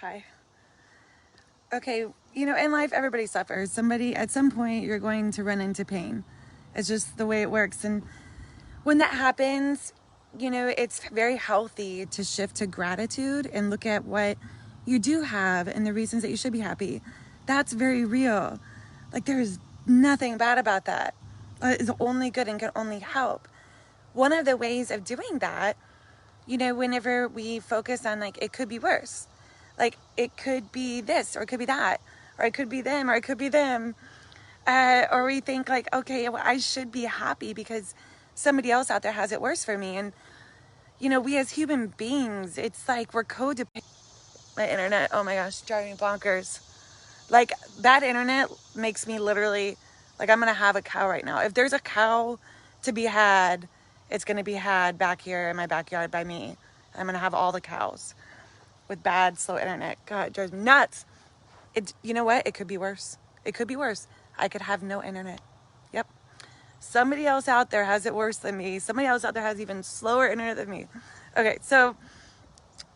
Hi. Okay, in life, everybody suffers. At some point, you're going to run into pain. It's just the way it works. And when that happens, it's very healthy to shift to gratitude and look at what you do have and the reasons that you should be happy. That's very real. Like, there's nothing bad about that. It's only good and can only help. One of the ways of doing that, whenever we focus on, like, it could be worse. Like, it could be this, or it could be that, or it could be them, or it could be them. Or we think, like, okay, well, I should be happy because somebody else out there has it worse for me. And, we as human beings, it's like we're codependent. My internet, oh my gosh, driving me bonkers. Like, bad internet makes me literally, like, I'm going to have a cow right now. If there's a cow to be had, it's going to be had back here in my backyard by me. I'm going to have all the cows with bad, slow internet. God, it drives me nuts. You know what? It could be worse. It could be worse. I could have no internet. Yep. Somebody else out there has it worse than me. Somebody else out there has even slower internet than me. Okay, so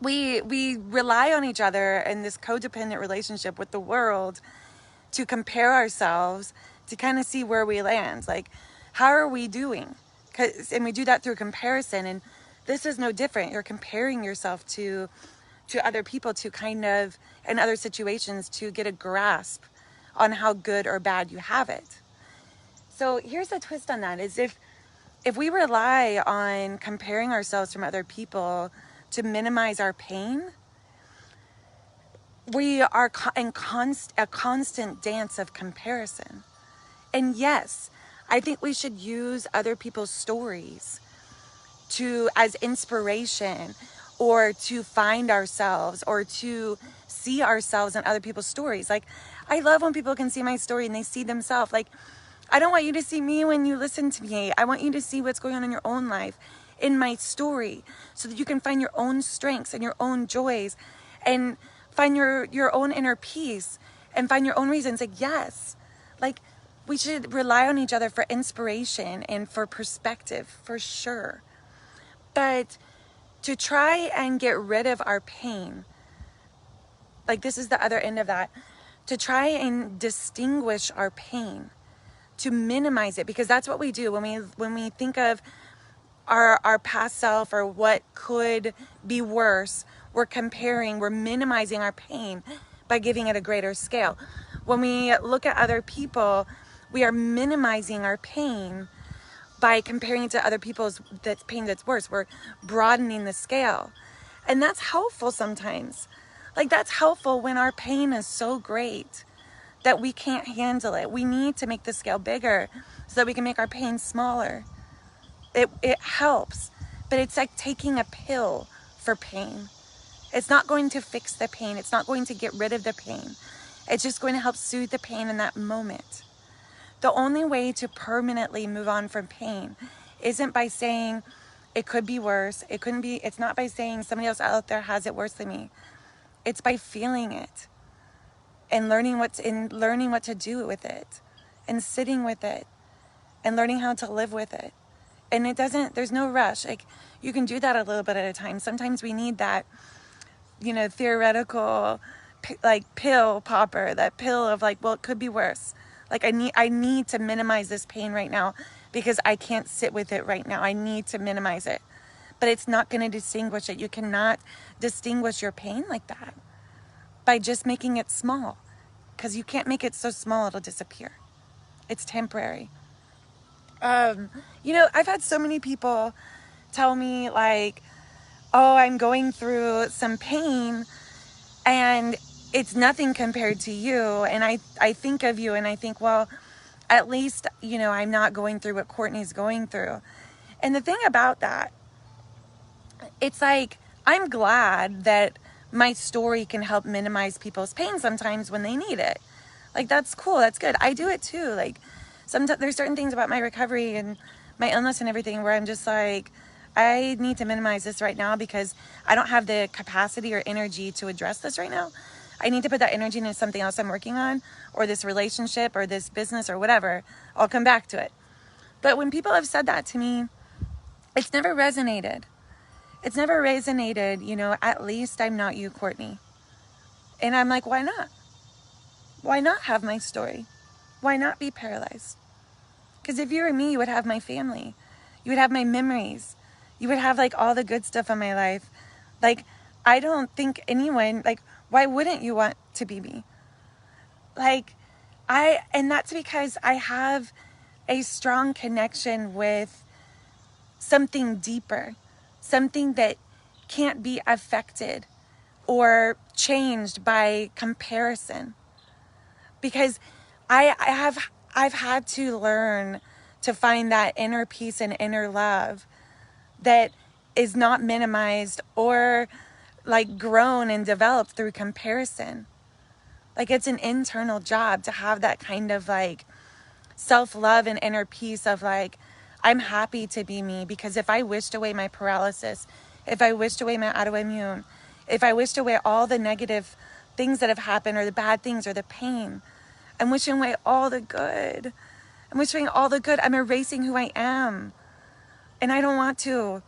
we rely on each other in this codependent relationship with the world to compare ourselves to kind of see where we land. Like, how are we doing? And we do that through comparison. And this is no different. You're comparing yourself to other people to kind of, in other situations, to get a grasp on how good or bad you have it. So here's the twist on that, is if we rely on comparing ourselves from other people to minimize our pain, we are in a constant dance of comparison. And yes, I think we should use other people's stories as inspiration, or to find ourselves, or to see ourselves in other people's stories. Like, I love when people can see my story and they see themselves. Like, I don't want you to see me when you listen to me. I want you to see what's going on in your own life, in my story, so that you can find your own strengths and your own joys, and find your own inner peace, and find your own reasons. Like, yes, like, we should rely on each other for inspiration and for perspective, for sure. But to try and get rid of our pain, like, this is the other end of that, to try and distinguish our pain, to minimize it, because that's what we do when we think of our past self or what could be worse. We're minimizing our pain by giving it a greater scale. When we look at other people, we are minimizing our pain by comparing it to other people's pain that's worse. We're broadening the scale. And that's helpful sometimes. Like, that's helpful when our pain is so great that we can't handle it. We need to make the scale bigger so that we can make our pain smaller. It helps, but it's like taking a pill for pain. It's not going to fix the pain. It's not going to get rid of the pain. It's just going to help soothe the pain in that moment. The only way to permanently move on from pain isn't by saying it could be worse. It's not by saying somebody else out there has it worse than me. It's by feeling it and learning what to do with it, and sitting with it, and learning how to live with it. And there's no rush. Like, you can do that a little bit at a time. Sometimes we need that, theoretical, like, pill popper, that pill of, like, well, it could be worse. Like, I need to minimize this pain right now because I can't sit with it right now. I need to minimize it. But it's not going to distinguish it. You cannot distinguish your pain like that by just making it small, because you can't make it so small it'll disappear. It's temporary. I've had so many people tell me, like, oh, I'm going through some pain and it's nothing compared to you. And I think of you and I think, well, at least, I'm not going through what Courtney's going through. And the thing about that, it's like, I'm glad that my story can help minimize people's pain sometimes when they need it. Like, that's cool. That's good. I do it too. Like, sometimes there's certain things about my recovery and my illness and everything where I'm just like, I need to minimize this right now because I don't have the capacity or energy to address this right now. I need to put that energy into something else I'm working on, or this relationship or this business or whatever. I'll come back to it. But when people have said that to me, it's never resonated. At least I'm not you, Courtney. And I'm like, why not? Why not have my story? Why not be paralyzed? Because if you were me, you would have my family. You would have my memories. You would have like all the good stuff in my life. Like, I don't think anyone, like, why wouldn't you want to be me? Like, and that's because I have a strong connection with something deeper, something that can't be affected or changed by comparison. Because I've had to learn to find that inner peace and inner love that is not minimized or like grown and developed through comparison. Like, it's an internal job to have that kind of like self-love and inner peace of like, I'm happy to be me, because if I wished away my paralysis, if I wished away my autoimmune, if I wished away all the negative things that have happened or the bad things or the pain, I'm wishing away all the good. I'm wishing all the good. I'm erasing who I am. And I don't want to.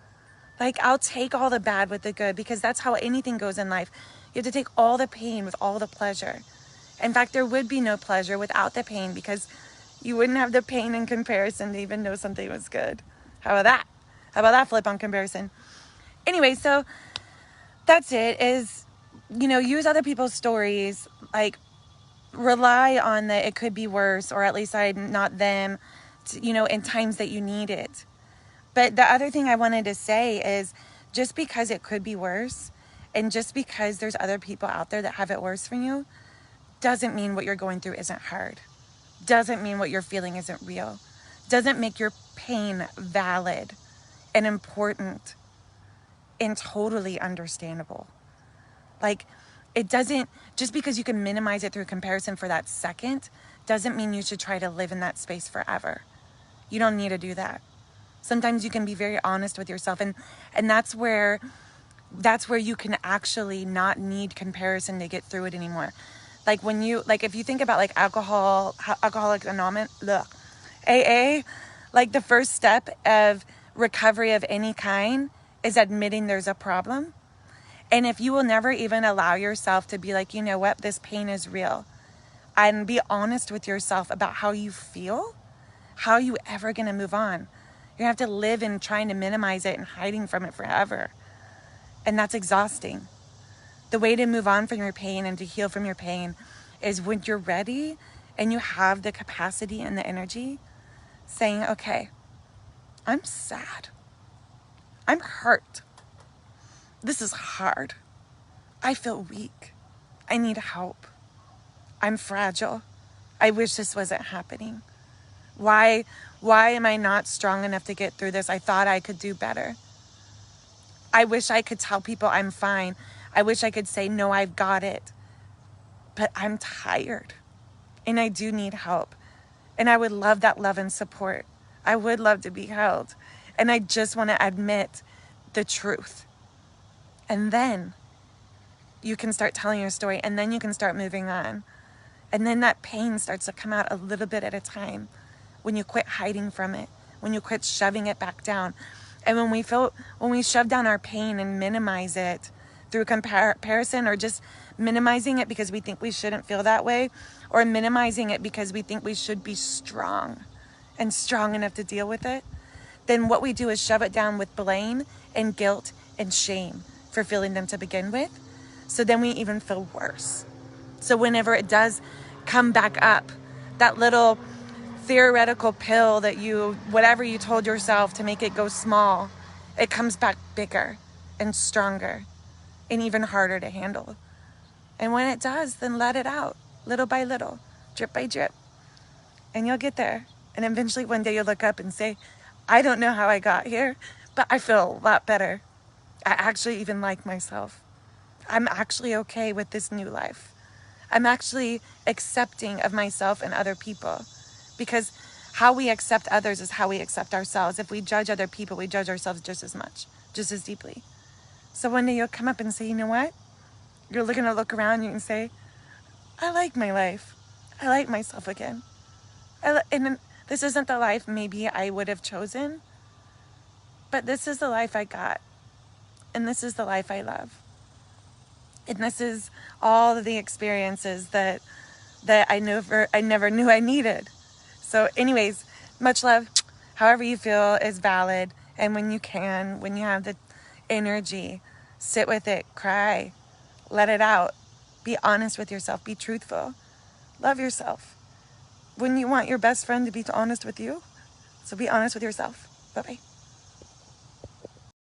Like, I'll take all the bad with the good, because that's how anything goes in life. You have to take all the pain with all the pleasure. In fact, there would be no pleasure without the pain, because you wouldn't have the pain in comparison to even know something was good. How about that? How about that flip on comparison? Anyway, so that's it, is, use other people's stories. Like, rely on that it could be worse, or at least not them, in times that you need it. But the other thing I wanted to say is, just because it could be worse, and just because there's other people out there that have it worse for you, doesn't mean what you're going through isn't hard. Doesn't mean what you're feeling isn't real. Doesn't make your pain valid and important and totally understandable. Like, it doesn't, just because you can minimize it through comparison for that second, doesn't mean you should try to live in that space forever. You don't need to do that. Sometimes you can be very honest with yourself, and that's where you can actually not need comparison to get through it anymore. Like, if you think about like Alcoholics Anonymous, AA, like the first step of recovery of any kind is admitting there's a problem. And if you will never even allow yourself to be like, you know what, this pain is real, and be honest with yourself about how you feel, how are you ever going to move on? You're going to have to live in trying to minimize it and hiding from it forever. And that's exhausting. The way to move on from your pain and to heal from your pain is when you're ready and you have the capacity and the energy, saying, okay, I'm sad. I'm hurt. This is hard. I feel weak. I need help. I'm fragile. I wish this wasn't happening. Why am I not strong enough to get through this? I thought I could do better. I wish I could tell people I'm fine. I wish I could say, no, I've got it. But I'm tired and I do need help. And I would love that love and support. I would love to be held. And I just want to admit the truth. And then you can start telling your story, and then you can start moving on. And then that pain starts to come out a little bit at a time when you quit hiding from it, when you quit shoving it back down. And when we shove down our pain and minimize it through comparison, or just minimizing it because we think we shouldn't feel that way, or minimizing it because we think we should be strong and strong enough to deal with it, then what we do is shove it down with blame and guilt and shame for feeling them to begin with. So then we even feel worse. So whenever it does come back up, that little theoretical pill that whatever you told yourself to make it go small, it comes back bigger and stronger and even harder to handle. And when it does, then let it out, little by little, drip by drip. And you'll get there. And eventually one day you'll look up and say, I don't know how I got here, but I feel a lot better. I actually even like myself. I'm actually okay with this new life. I'm actually accepting of myself and other people, because how we accept others is how we accept ourselves. If we judge other people, we judge ourselves just as much, just as deeply. So one day you'll come up and say, you know what? You're going to look around, you can say, I like my life. I like myself again. And this isn't the life maybe I would have chosen, but this is the life I got. And this is the life I love. And this is all of the experiences that I never knew I needed. So anyways, much love. However you feel is valid. And when you can, when you have the energy, sit with it, cry, let it out. Be honest with yourself. Be truthful. Love yourself. Wouldn't you want your best friend to be honest with you? So be honest with yourself. Bye-bye.